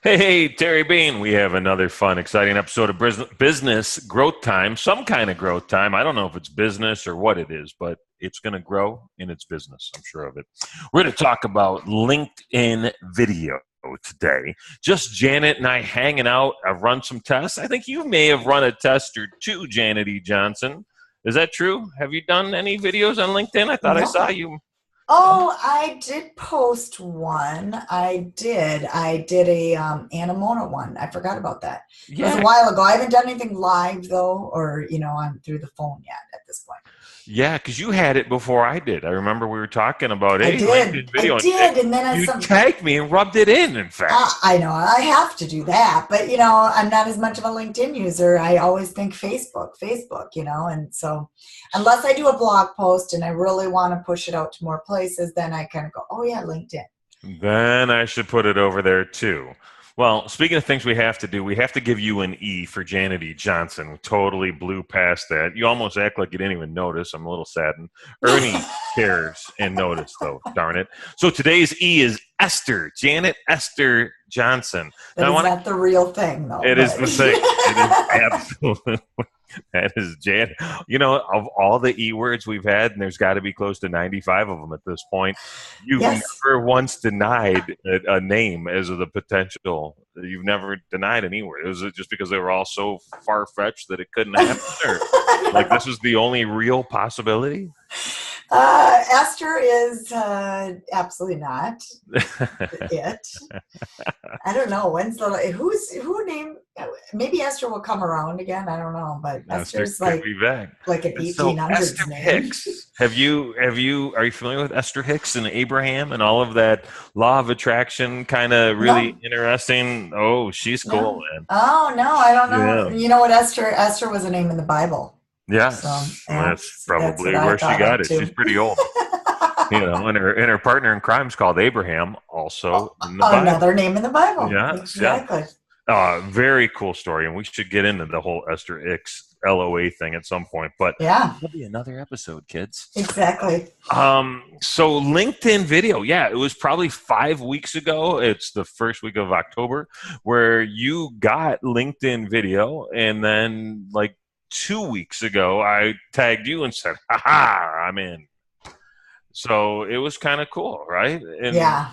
Hey, Terry Bean, we have another fun, exciting episode of Business Growth Time, some kind of growth time. I don't know if it's business or what it is, but it's going to grow in its business. I'm sure of it. We're going to talk about LinkedIn video today. Just Janet and I hanging out. I've run some tests. I think you may have run a test or two, Janet E. Johnson. Is that true? Have you done any videos on LinkedIn? I thought I No. saw you. Oh, I did post one. I did. I did a Anamona one. I forgot about that. It was a Yeah, while ago. I haven't done anything live though, or on through the phone yet at this point. yeah, because you had it before I did. I remember we were talking about, I hey, did. LinkedIn I video, and did, and then you tagged me and rubbed it in fact. I know I have to do that, but I'm not as much of a LinkedIn user. I always think Facebook, and so unless I do a blog post and I really want to push it out to more places, then I kind of go, oh yeah, LinkedIn. Then I should put it over there too. Well, speaking of things we have to do, we have to give you an E for Janet E. Johnson. We totally blew past that. You almost act like you didn't even notice. I'm a little saddened. Ernie cares and noticed, though, darn it. So today's E is Esther, Janet Esther Johnson. That Now, I is want to, not the real thing though, it is but the thing. It is absolutely. That is Jan. Of all the E words we've had, and there's got to be close to 95 of them at this point, you've yes. never once denied a name as the potential. You've never denied an E word. Was it just because they were all so far fetched that it couldn't happen? Or I like don't know. this was the only real possibility? Esther is absolutely not it. I don't know when's the who named. Maybe Esther will come around again. I don't know, but Esther Esther's could like be back. like an So Esther 1800s name. Hicks, are you familiar with Esther Hicks and Abraham and all of that law of attraction kind of really No, interesting? Oh, she's cool, no. man. Oh no, I don't know. Yeah. You know what? Esther was a name in the Bible. So Yes. yeah, That's that's what probably I where she thought got of it. She's too. pretty old. And her partner in crime is called Abraham, also in the Bible. Another name in the Bible. Yes, yeah. Exactly. Very cool story, and we should get into the whole Esther Hicks LOA thing at some point, but Yeah, that'll be another episode, kids. exactly. So LinkedIn video, yeah, it was probably 5 weeks ago. It's the first week of October where you got LinkedIn video, and then like 2 weeks ago, I tagged you and said, "Ha, I'm in." So it was kind of cool, right? And Yeah.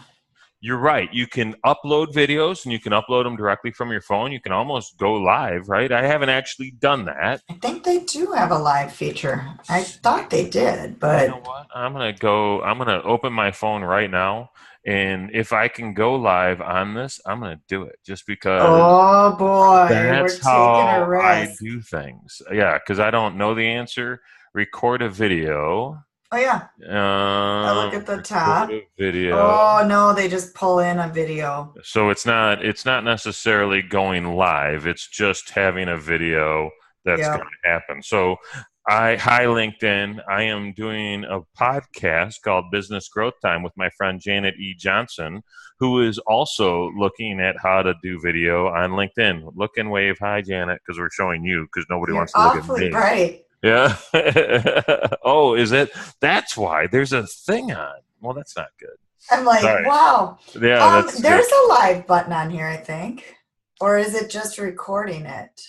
you're right. You can upload videos and you can upload them directly from your phone. You can almost go live, right? I haven't actually done that. I think they do have a live feature. I thought Sweet. they did, You know but what? I'm gonna open my phone right now, and if I can go live on this, I'm gonna do it just because oh boy, that's we're taking a how I risk. do things. Yeah, because I don't know the answer. Record a video. Oh yeah, I look at the Record top. a video. Oh no, they just pull in a video. So it's not necessarily going live. It's just having a video that's going Yep. to happen. So hi LinkedIn. I am doing a podcast called Business Growth Time with my friend Janet E. Johnson, who is also looking at how to do video on LinkedIn. Look and wave hi Janet because we're showing you because nobody You're wants to look at awfully me. bright. Yeah. Oh, is it? That's why there's a thing on. Well, that's not good. I'm All like, right. wow. Yeah, that's good. There's a live button on here, I think. Or is it just recording it?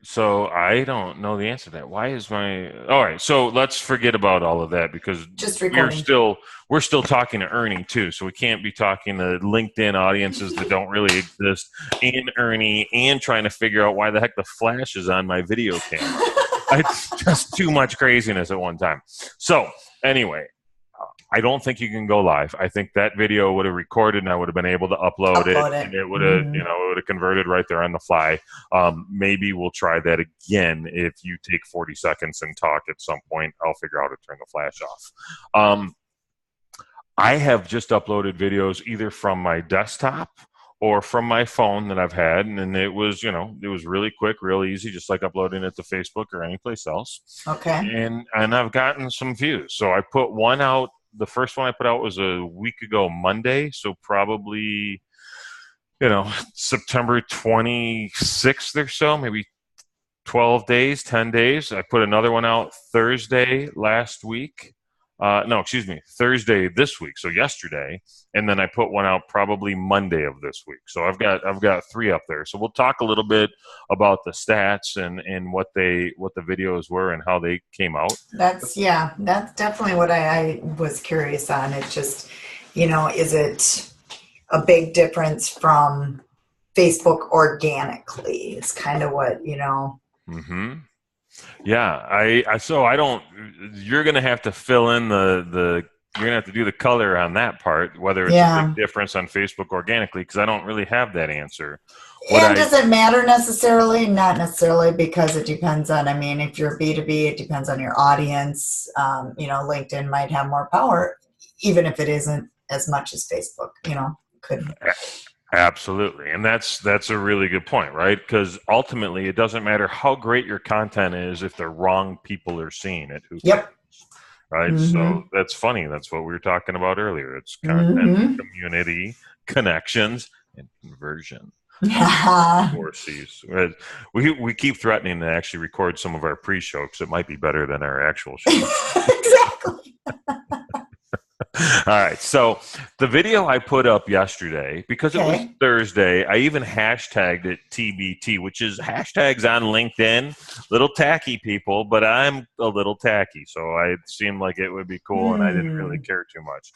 So I don't know the answer to that. Why is my all right? So let's forget about all of that because Just we're recording. still we're still talking to Ernie too. So we can't be talking to LinkedIn audiences that don't really exist and Ernie and trying to figure out why the heck the flash is on my video camera. It's just too much craziness at one time. So anyway, I don't think you can go live. I think that video would have recorded and I would have been able to upload it Upload and it. it would have, Hmm. it would have converted right there on the fly. Maybe we'll try that again if you take 40 seconds and talk at some point. I'll figure out how to turn the flash off. I have just uploaded videos either from my desktop or from my phone that I've had, and it was really quick, real easy, just like uploading it to Facebook or anyplace else. Okay. And I've gotten some views. So I put one out. The first one I put out was a week ago Monday, so probably September 26th or so, maybe 12 days, 10 days. I put another one out Thursday last week. No, excuse me, Thursday this week, so yesterday, and then I put one out probably Monday of this week. So I've got 3 up there. So we'll talk a little bit about the stats and what the videos were and how they came out. That's definitely what I was curious on. It's just, is it a big difference from Facebook organically? It's kind of what. Mm-hmm. Yeah, I don't. You're gonna have to fill in the. You're gonna have to do the color on that part, whether it's a big difference on Facebook organically, because I don't really have that answer. Does it matter necessarily? Not necessarily, because it depends on. I mean, if you're B2B, it depends on your audience. LinkedIn might have more power, even if it isn't as much as Facebook. Could. Absolutely. And that's a really good point, right? Because ultimately it doesn't matter how great your content is if the wrong people are seeing it. Yep. Right. Mm-hmm. So that's funny. That's what we were talking about earlier. It's content, community, connections, and conversion. Yeah. 4 C's. We keep threatening to actually record some of our pre-show because it might be better than our actual show. Exactly. All right, so the video I put up yesterday, because it was Thursday, I even hashtagged it TBT, which is hashtags on LinkedIn. Little tacky, people, but I'm a little tacky, so it seemed like it would be cool, and I didn't really care too much.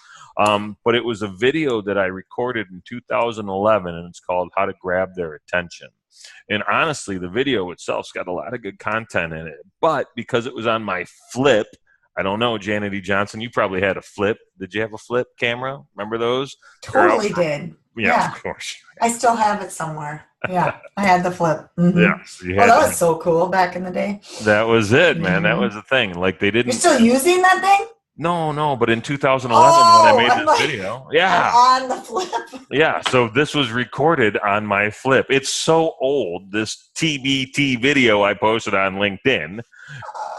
But it was a video that I recorded in 2011, and it's called How to Grab Their Attention. And honestly, the video itself's got a lot of good content in it, but because it was on my flip, I don't know, Janet E. Johnson, you probably had a flip. Did you have a flip camera? Remember those? Totally did. Yeah, of course. I still have it somewhere. Yeah, I had the flip. Mm-hmm. Yeah. That was so cool back in the day. That was it, man. That was the thing. Like they didn't. You're still using that thing? No, but in 2011 when I made this video. Yeah. I'm on the flip. Yeah, so this was recorded on my flip. It's so old, this TBT video I posted on LinkedIn.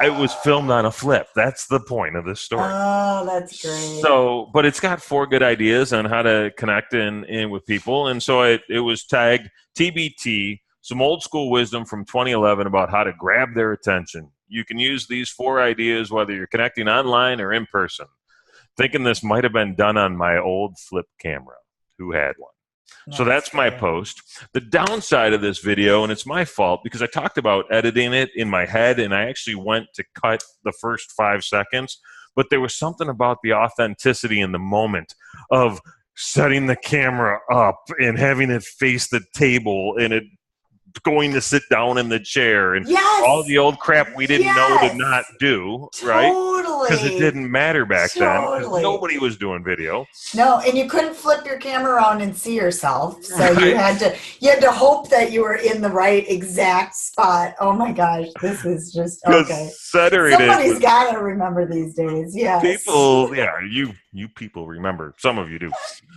It was filmed on a flip. That's the point of this story. Oh, that's great. So, but it's got 4 good ideas on how to connect in with people. And so it was tagged TBT, some old school wisdom from 2011 about how to grab their attention. You can use these 4 ideas whether you're connecting online or in person. Thinking this might have been done on my old flip camera. Who had one? So that's my post. The downside of this video, and it's my fault because I talked about editing it in my head and I actually went to cut the first 5 seconds, but there was something about the authenticity in the moment of setting the camera up and having it face the table and it going to sit down in the chair and all the old crap we didn't know to not do, right? Because it didn't matter back then because nobody was doing video. No, and you couldn't flip your camera around and see yourself, so you had to hope that you were in the right exact spot. Oh my gosh, this is just okay. Somebody's got to remember these days. Yeah, people. Yeah, you people remember. Some of you do.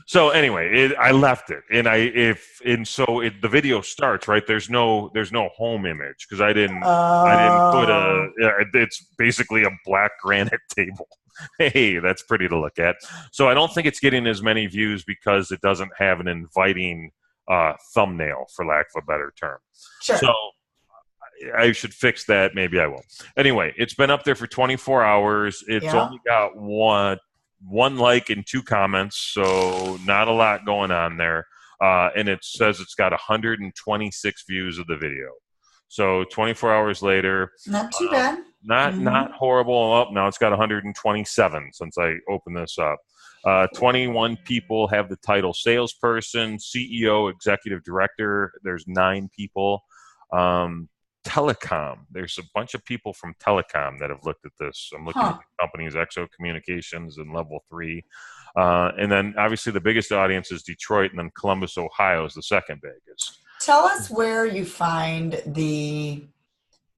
So anyway, I left it, and the video starts right. There's no home image because I didn't put it's basically a black granite table. Hey, that's pretty to look at. So I don't think it's getting as many views because it doesn't have an inviting thumbnail, for lack of a better term. Sure. So I should fix that. Maybe I will. Anyway, it's been up there for 24 hours. It's only got one like and 2 comments, so not a lot going on there. And it says it's got 126 views of the video. So 24 hours later, not too bad. Not horrible. Now it's got 127 since I opened this up. 21 people have the title salesperson, CEO, executive director. There's 9 people. Telecom. There's a bunch of people from Telecom that have looked at this. I'm looking at the companies, Exo Communications and Level 3. And then obviously the biggest audience is Detroit, and then Columbus, Ohio is the second biggest. Tell us where you find the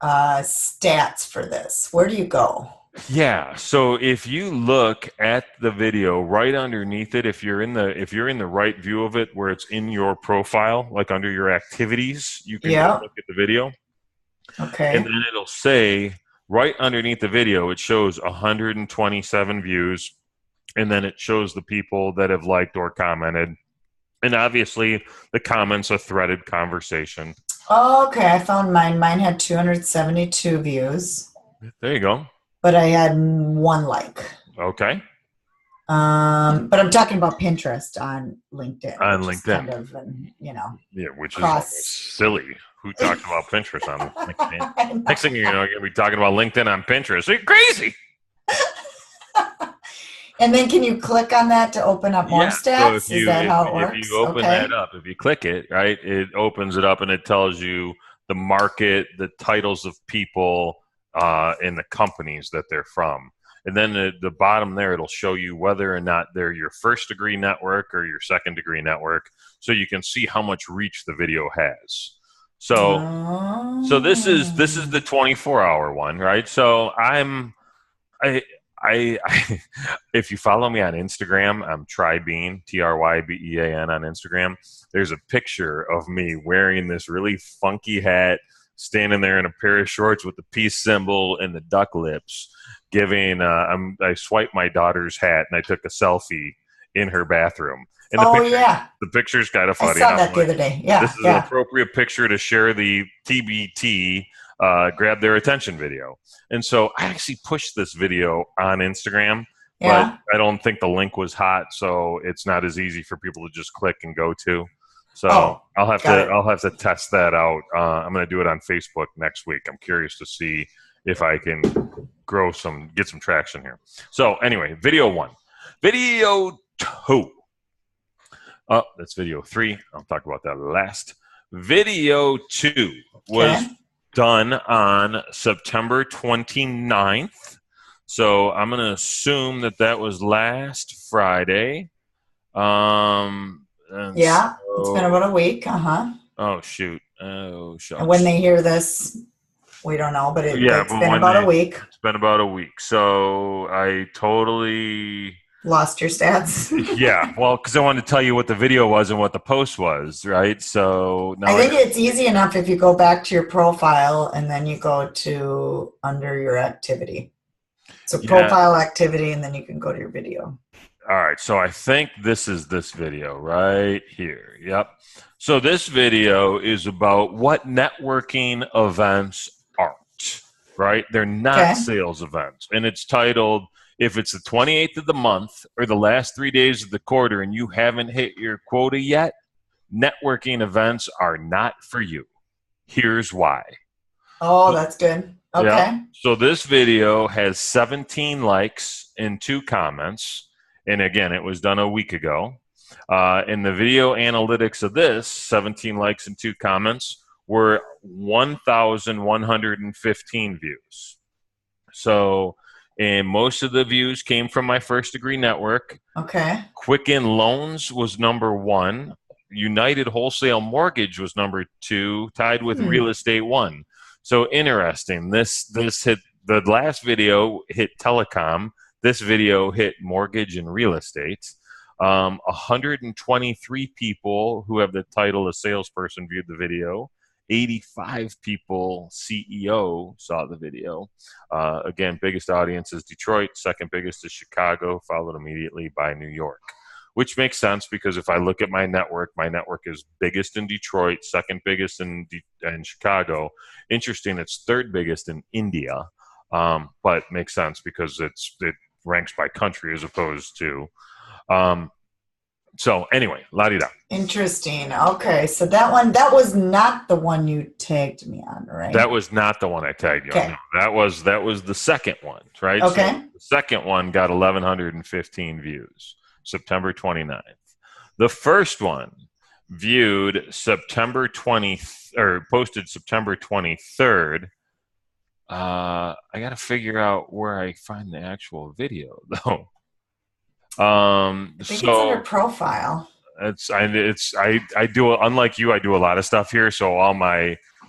stats for this. Where do you go? Yeah, so if you look at the video right underneath it, if you're in the right view of it where it's in your profile, like under your activities, you can go look at the video. Okay. And then it'll say right underneath the video, it shows 127 views, and then it shows the people that have liked or commented. And obviously, the comments are threaded conversation. Okay, I found mine. Mine had 272 views. There you go. But I had 1 like. Okay. But I'm talking about Pinterest on LinkedIn, On which is LinkedIn. kind of, Yeah, which is cross. almost silly. Who talks about Pinterest on LinkedIn? I Next know. thing you know, you're going to be talking about LinkedIn on Pinterest. Are you crazy? And then can you click on that to open up more Yeah. So stats? Is that how it if you works? open that Okay. up, if you click it, right, it opens it up and it tells you the market, the titles of people, and the companies that they're from. And then the bottom there, it'll show you whether or not they're your first degree network or your second degree network, so you can see how much reach the video has. So this is Oh. the 24-hour one, right? So I if you follow me on Instagram, I'm Trybean, Trybean on Instagram. There's a picture of me wearing this really funky hat, standing there in a pair of shorts with the peace symbol and the duck lips, giving. I swiped my daughter's hat and I took a selfie in her bathroom. And Oh, yeah. the picture's kind of I funny. And saw I'm that the like, other day. this Yeah. is an Yeah. appropriate picture to share the TBT grab their attention video. And so I actually pushed this video on Instagram, but Yeah. I don't think the link was hot, so it's not as easy for people to just click and go to. So Oh, got it. I'll have to test that out. I'm going to do it on Facebook next week. I'm curious to see if I can get some traction here. So anyway, video 1, video 2. Oh, that's video 3. I'll talk about that last. Video 2 was Okay. done on September 29th. So I'm going to assume that was last Friday. Yeah. It's been about a week. Uh-huh. Oh, shoot. Oh, And when shucks. they hear this, we don't know, but Yeah, it's but been about a week. it's been about a week. So I totally. Lost your stats. Yeah, well, because I wanted to tell you what the video was and what the post was, right? So now I I think got. it's easy enough if you go back to your profile and then you go to under your activity. So Yeah. profile activity, and then you can go to your video. All right, so I think this is this video right here. Yep. So this video is about what networking events aren't, right? They're not Okay. sales events. And it's titled, If It's the 28th of the month or the last 3 days of the quarter and you haven't hit your quota yet, networking events are not for you. Here's why. Oh, that's good. Yeah. Okay. So this video has 17 likes and 2 comments. And again, it was done a week ago. In the video analytics of this, 17 likes and 2 comments were 1,115 views. So, and most of the views came from my first degree network. Okay. Quicken Loans was number 1. United Wholesale Mortgage was number 2, tied with Real Estate 1. So interesting. This hit, the last video hit telecom. This video hit mortgage and real estate. 123 people who have the title of salesperson viewed the video. 85 people, CEO, saw the video. Again, biggest audience is Detroit. Second biggest is Chicago, followed immediately by New York. Which makes sense because if I look at my network is biggest in Detroit, second biggest in Chicago. Interesting, it's third biggest in India, but makes sense because it ranks by country as opposed to. So anyway, la-di-da. Interesting. Okay. So that was not the one you tagged me on, right? That was not the one I tagged you on. No, that was the second one, right? Okay. So the second one got 1,115 views. September 29th. The first one viewed September 20th or posted September 23rd. I got to figure out where I find the actual video though. I think it's under profile. I do, unlike you, I do a lot of stuff here. So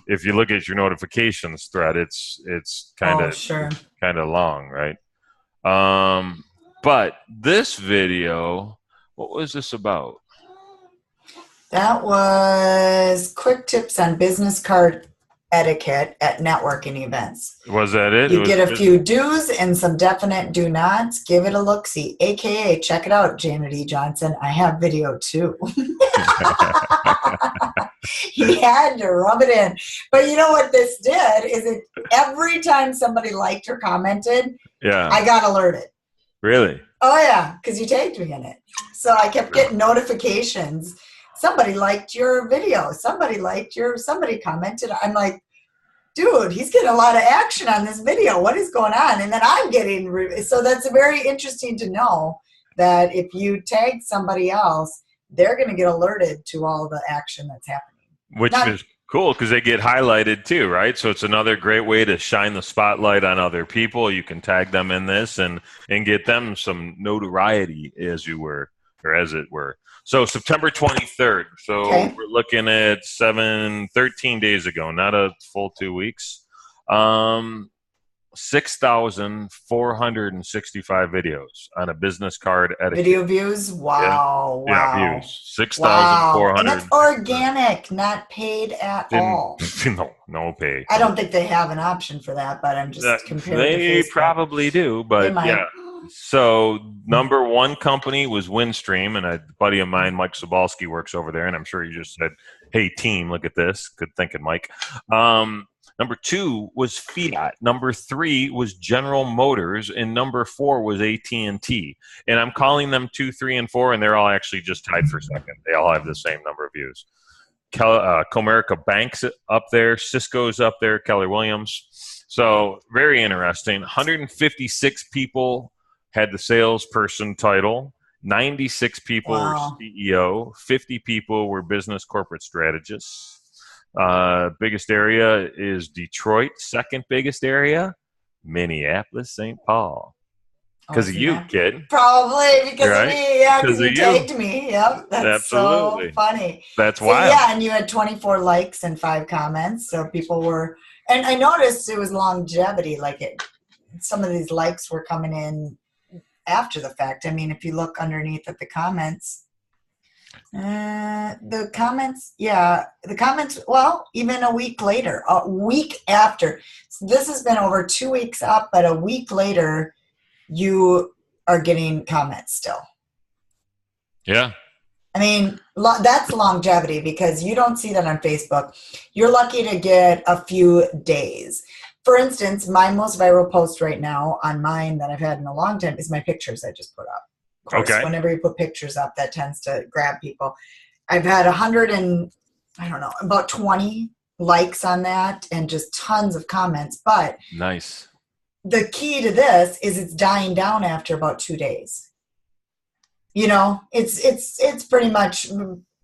if you look at your notifications thread, it's kind of long, right? But this video, what was this about? That was quick tips on business card etiquette at networking events. Was that it? You get a few do's and some definite do nots. Give it a look-see. AKA, check it out, Janet E. Johnson. I have video too. He had to rub it in. But you know what this did is every time somebody liked or commented, I got alerted. Really? Oh yeah, because you tagged me in it. So I kept Really? getting notifications. Somebody liked your video. Somebody commented. I'm like, dude, he's getting a lot of action on this video. What is going on? And then I'm getting, so that's very interesting to know that if you tag somebody else, they're going to get alerted to all the action that's happening. Which Not, is cool because they get highlighted too, right? So it's another great way to shine the spotlight on other people. You can tag them in this and get them some notoriety, as you were, or as it were. So September 23rd. So okay. we're looking at 13 days ago, not a full 2 weeks. 6,465 videos on a business card etiquette. Video views. Yeah. Wow. Yeah, Wow. views. Wow. And that's 6,465. organic, not paid at Didn't all. no pay. I No. don't think they have an option for that, but I'm just compared to They Facebook. probably do, They but yeah. might. So number one company was Windstream, and a buddy of mine, Mike Sobalski, works over there, and I'm sure he just said, "Hey team, look at this." Good thinking, Mike. Number two was Fiat. Number three was General Motors, and number four was AT&T. And I'm calling them 2, 3, and 4, and they're all actually just tied for second. They all have the same number of views. Comerica Bank's up there, Cisco's up there, Keller Williams. So very interesting. 156 people had the salesperson title. 96 people were Wow. CEO. 50 people were business corporate strategists. Biggest area is Detroit. Second biggest area, Minneapolis, St. Paul. Because of you, kid. Probably because of Right? me. Yeah, Because because of you you. tagged me. Yep. That's so Absolutely. funny. That's So, wild. yeah, and you had 24 likes and 5 comments. So people were, and I noticed it was longevity. Some of these likes were coming in after the fact. I mean, if you look underneath at the comments, well, even a week later, a week after. So this has been over 2 weeks up, but a week later, you are getting comments still. Yeah. I mean, that's longevity because you don't see that on Facebook. You're lucky to get a few days. For instance, my most viral post right now on mine that I've had in a long time is my pictures I just put up. Of course, Okay. whenever you put pictures up, that tends to grab people. I've had 100 and, I don't know, about 20 likes on that and just tons of comments. But Nice. the key to this is it's dying down after about 2 days. You know, it's pretty much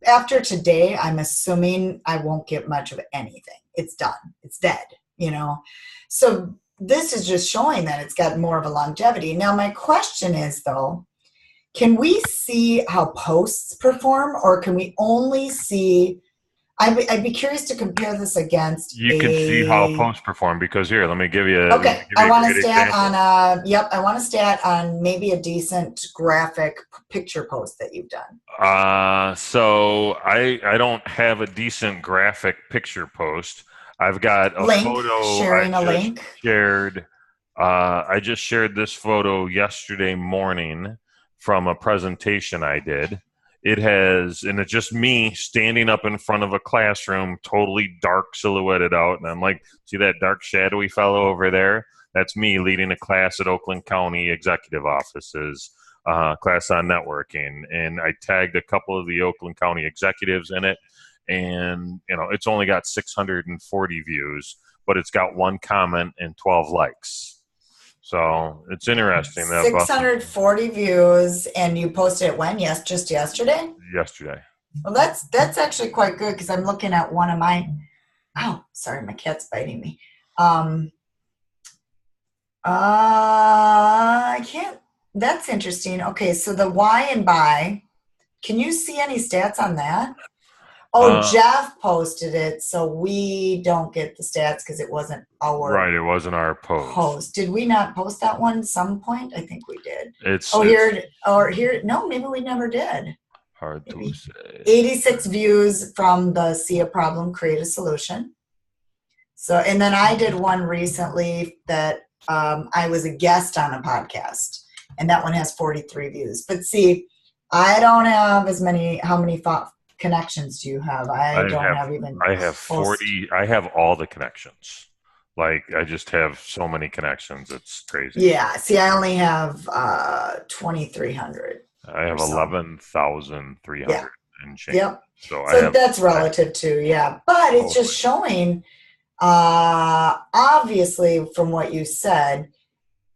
after today, I'm assuming I won't get much of anything. It's done. It's dead, you know. So this is just showing that it's got more of a longevity. Now, my question is, though, can we see how posts perform, or can we only see? I'd be curious to compare this against You can see how a. posts perform because here, let me give you Okay, a I want great to stat example. on I want to stat on maybe a decent graphic picture post that you've done. So I don't have a decent graphic picture post. I've got a Link, photo I sharing a just link. shared. I just shared this photo yesterday morning from a presentation I did. It has, and it's just me standing up in front of a classroom, totally dark silhouetted out. And I'm like, see that dark shadowy fellow over there? That's me leading a class at Oakland County Executive Offices, class on networking. And I tagged a couple of the Oakland County executives in it. And, it's only got 640 views, but it's got 1 comment and 12 likes. So it's interesting. 640 views, and you posted it when? Yes, just yesterday. Yesterday. Well, that's actually quite good because I'm looking at one of mine. Oh, sorry, my cat's biting me. I can't. That's interesting. Okay, so the why and buy. Can you see any stats on that? Oh, Jeff posted it, so we don't get the stats because it wasn't our right. It wasn't our post. Did we not post that one at some point? I think we did. It's Here. No, maybe we never did. hard to say. 86 views from the See a Problem, Create a Solution. So, and then I did one recently that I was a guest on a podcast, and that one has 43 views. But see, I don't have as many. How many connections do you have? I don't have even. I have 40. I have all the connections. Like I just have so many connections. It's crazy. Yeah. See, I only have 2,300 I or have so. Yeah. 11,300 and change. Yep. So I So have that's that relative too. Yeah. But it's just totally. showing, obviously, from what you said,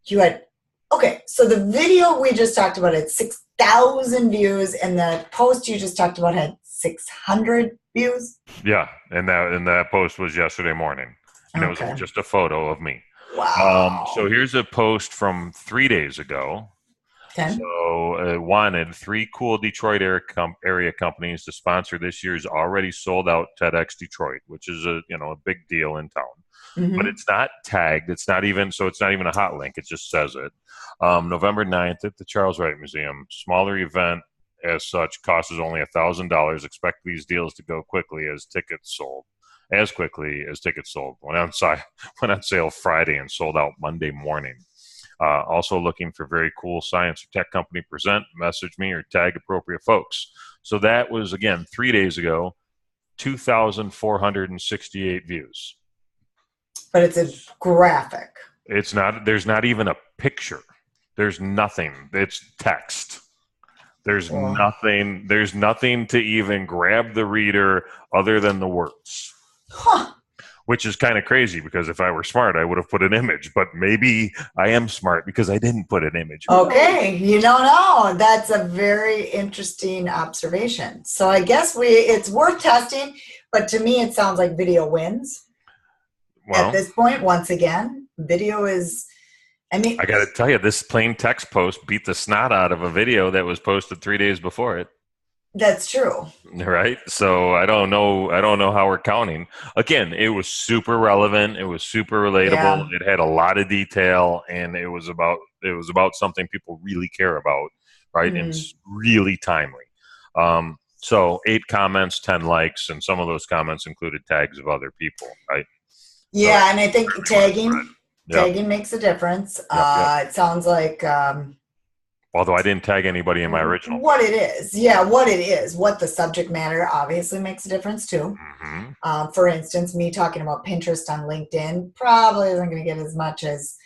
you had, okay, so the video we just talked about had 6,000 views, and the post you just talked about had 600 views. Yeah, and that post was yesterday morning, and it was Okay. just a photo of me. So Wow. here's a post from 3 days ago. Okay. So wanted three cool Detroit area companies to sponsor this year's already sold out TEDx Detroit, which is a big deal in town. But Mm-hmm. it's not tagged. It's not even a hot link. It just says it. November 9th at the Charles Wright Museum. Smaller event as such, costs only $1,000. Expect these deals to go quickly as tickets sold. As quickly as tickets sold. Went on sale Friday and sold out Monday morning. Also looking for very cool science or tech company present, message me or tag appropriate folks. So that was, again, 3 days ago, 2,468 views. But it's a graphic. There's not even a picture. There's nothing. It's text. Well, There's nothing to even grab the reader other than the words. huh. Which is kind of crazy because if I were smart, I would have put an image. But maybe I am smart because I didn't put an image. Who knows? Okay, you don't know. That's a very interesting observation. So I guess it's worth testing, but to me it sounds like video wins at Well, this point. Once again, video is, I mean, I got to tell you, this plain text post beat the snot out of a video that was posted 3 days before it. that's true. Right. So I don't know. I don't know how we're counting. Again, it was super relevant. It was super relatable. Yeah. It had a lot of detail, and it was about something people really care about, right? And Hmm. it's really timely. So 8 comments, 10 likes, and some of those comments included tags of other people, right? So Yeah, and I it's think really widespread. Yep. tagging makes a difference. Yep. Yep. It sounds like Although I didn't tag anybody in my original what it post. is. Yeah, what it is. What the subject matter obviously makes a difference too. Hmm. For instance, me talking about Pinterest on LinkedIn probably isn't going to get as much as,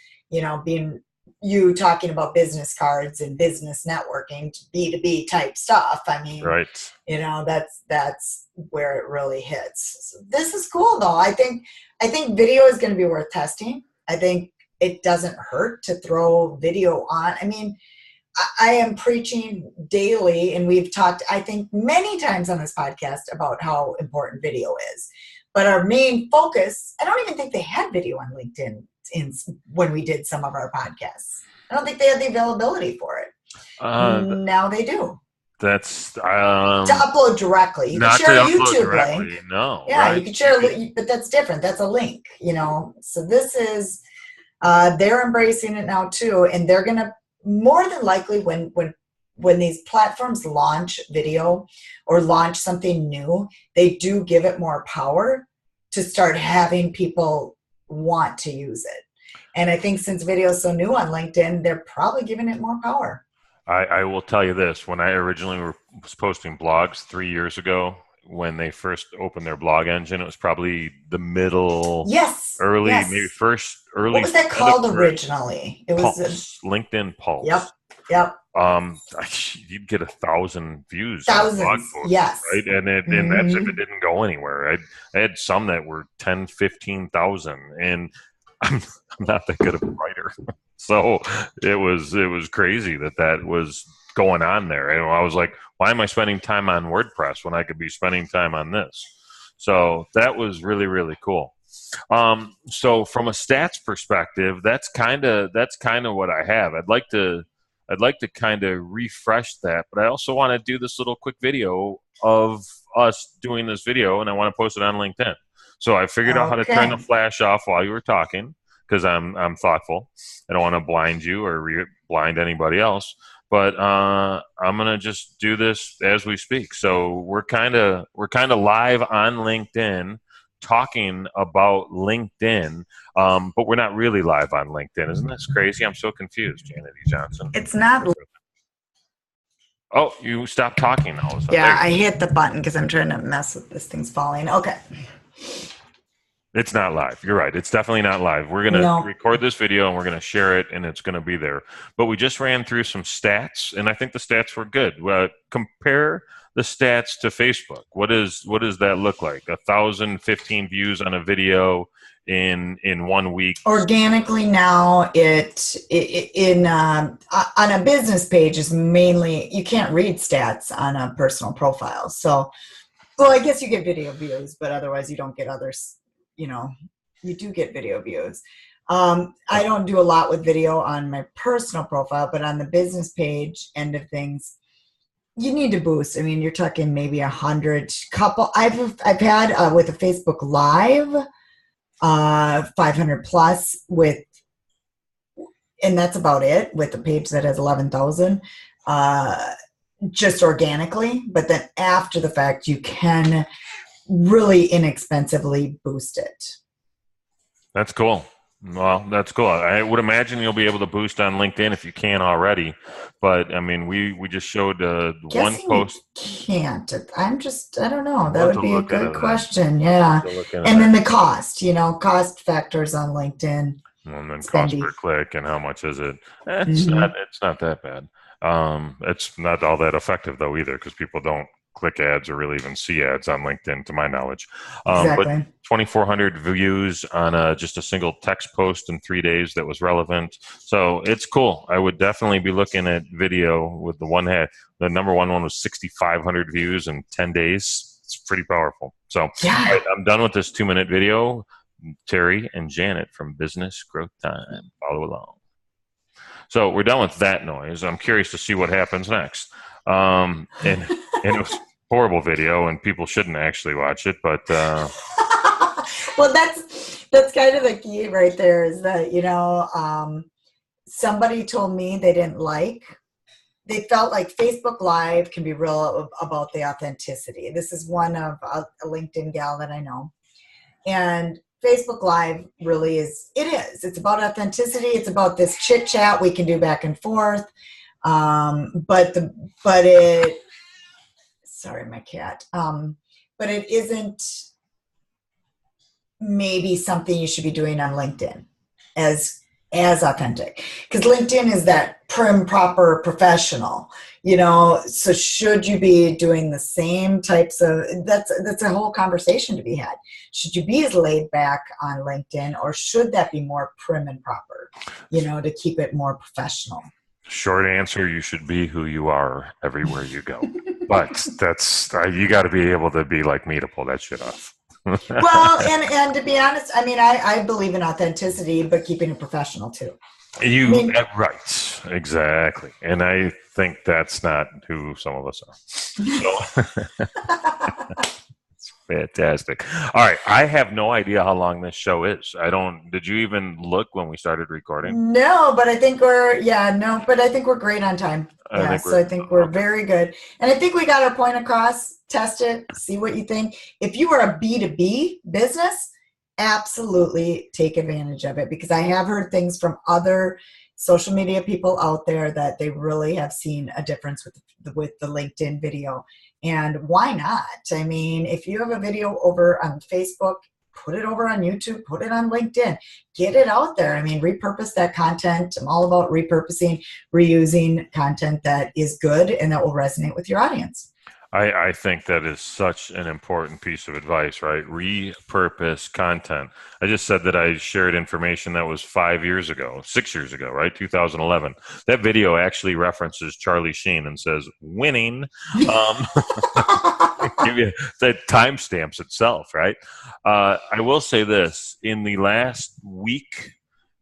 being you talking about business cards and business networking, B2B type stuff. I mean, Right. that's where it really hits. So this is cool though. I think video is going to be worth testing. I think it doesn't hurt to throw video on. I mean, I am preaching daily, and we've talked, I think, many times on this podcast about how important video is. But our main focus, I don't even think they had video on LinkedIn when we did some of our podcasts. I don't think they had the availability for it. Uh, Now they do. that's To upload directly. You could not to share a upload YouTube link. directly. No, Yeah, you right? could You share, could. but that's different. That's a link. So this is, they're embracing it now too, and they're going to more than likely when these platforms launch video or launch something new, they do give it more power to start having people want to use it. And I think since video is so new on LinkedIn, they're probably giving it more power. I will tell you this: when I originally was posting blogs 3 years ago, when they first opened their blog engine, it was probably the middle, Yes, early, maybe yes. first, What early was that end of called originally? It was, Pulse, LinkedIn yep, Pulse. yep, You'd get 1,000 views on a blog thousands. post, Yes. right? And that's if it Hmm. didn't go anywhere. I had some that were 10, 15,000, and I'm, I'm not that good of a writer, so it was crazy that was going on there, and I was like, why am I spending time on WordPress when I could be spending time on this? So that was really really cool. So from a stats perspective, that's kind of what I have. I'd like to kind of refresh that, but I also want to do this little quick video of us doing this video, and I want to post it on LinkedIn. So I figured out how to turn the Okay. flash off while you were talking because I'm thoughtful. I don't want to blind you or blind anybody else. But I'm gonna just do this as we speak. So we're kind of live on LinkedIn talking about LinkedIn, but we're not really live on LinkedIn. Isn't this crazy? I'm so confused, Janet E. Johnson. It's not. Oh, you stopped talking all of a sudden. There Yeah, you I hit the button because I'm trying to mess with this thing's falling. Okay. It's not live. You're right. It's definitely not live. We're going to No. record this video and we're going to share it and it's going to be there. But we just ran through some stats and I think the stats were good. Compare the stats to Facebook. What does that look like? 1,015 views on a video in 1 week. Organically now, on a business page is mainly, you can't read stats on a personal profile. So, well, I guess you get video views, but otherwise you don't get others. You know, you do get video views. I don't do a lot with video on my personal profile, but on the business page end of things, you need to boost. I mean, you're talking maybe 100 couple. I've had with a Facebook Live, 500 plus with, and that's about it with a page that has 11,000, just organically. But then after the fact, you can really inexpensively boost it. That's cool. Well, that's cool. I would imagine you'll be able to boost on LinkedIn if you can already. But I mean, we just showed one post. Can't. I don't know. That would be a good question. Yeah. And then the cost, cost factors on LinkedIn. And then cost per click and how much is it? It's not that bad. It's not all that effective though either because people don't click ads or really even see ads on LinkedIn to my knowledge. Exactly. But 2,400 views on just a single text post in 3 days that was relevant. So it's cool. I would definitely be looking at video with the number one was 6,500 views in 10 days. It's pretty powerful. So right, I'm done with this 2-minute video. Terry and Janet from Business Growth Time. Follow along. So we're done with that noise. I'm curious to see what happens next. And it was horrible video, and people shouldn't actually watch it. But well, that's kind of the key right there. Is that somebody told me they felt like Facebook Live can be real about the authenticity. This is one of a LinkedIn gal that I know, and Facebook Live really is. It's about authenticity. It's about this chit chat we can do back and forth. Sorry, my cat. But it isn't maybe something you should be doing on LinkedIn as authentic, because LinkedIn is that prim, proper, professional. So should you be doing the same types of? That's a whole conversation to be had. Should you be as laid back on LinkedIn, or should that be more prim and proper? To keep it more professional. Short answer, you should be who you are everywhere you go. But that's you got to be able to be like me to pull that shit off. Well, and to be honest, I mean, I believe in authenticity, but keeping it professional too. Right, exactly. And I think that's not who some of us are. So. It's fantastic. All right. I have no idea how long this show is. Did you even look when we started recording? No, but I think we're great on time. I think we're very good. And I think we got our point across. Test it, see what you think. If you are a B2B business, absolutely take advantage of it, because I have heard things from other social media people out there that they really have seen a difference with the LinkedIn video. And why not? I mean, if you have a video over on Facebook, put it over on YouTube, put it on LinkedIn, get it out there. I mean, repurpose that content. I'm all about repurposing, reusing content that is good and that will resonate with your audience. I think that is such an important piece of advice, right? Repurpose content. I just said that I shared information that was 6 years ago, right? 2011. That video actually references Charlie Sheen and says, winning. That timestamps itself, right? I will say this. In the last week,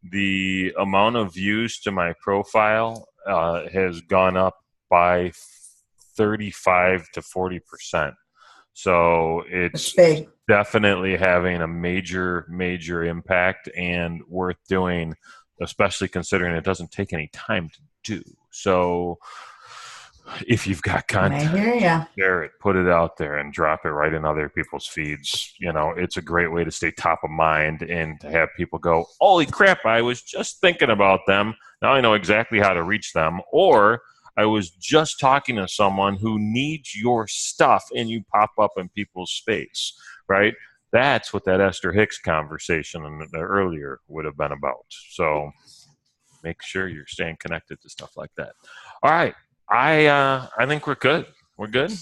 the amount of views to my profile has gone up by 35 to 40%. So it's definitely having a major impact and worth doing, especially considering it doesn't take any time to do. So if you've got content, share it, put it out there and drop it right in other people's feeds. It's a great way to stay top of mind and to have people go, holy crap, I was just thinking about them. Now I know exactly how to reach them. Or I was just talking to someone who needs your stuff, and you pop up in people's space, right? That's what that Esther Hicks conversation earlier would have been about. So make sure you're staying connected to stuff like that. All right. I think we're good. We're good.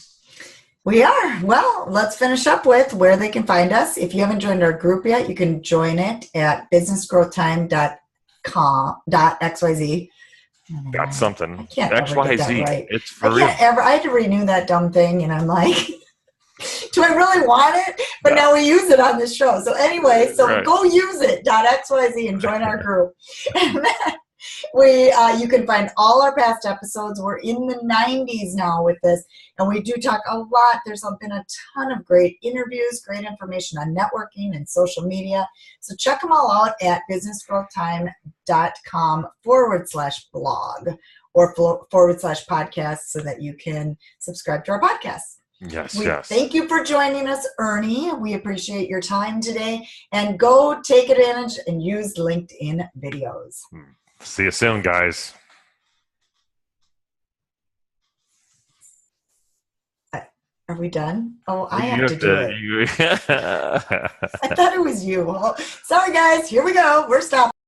We are. Well, let's finish up with where they can find us. If you haven't joined our group yet, you can join it at businessgrowthtime.com.xyz. Got something. I can't ever get that XYZ. right. It's for real. I had to renew that dumb thing, and I'm like, do I really want it? But now we use it on this show. So anyway, go use it, .xyz, and join our group. And then you can find all our past episodes. We're in the 90s now with this, and we do talk a lot. There's been a ton of great interviews, great information on networking and social media. So check them all out at businessgrowthtime.com/blog or /podcast so that you can subscribe to our podcast. Yes. Thank you for joining us, Ernie. We appreciate your time today, and go take advantage and use LinkedIn videos. See you soon, guys. Are we done? Oh, I have to do it. I thought it was you. Sorry, guys. Here we go. We're stopping.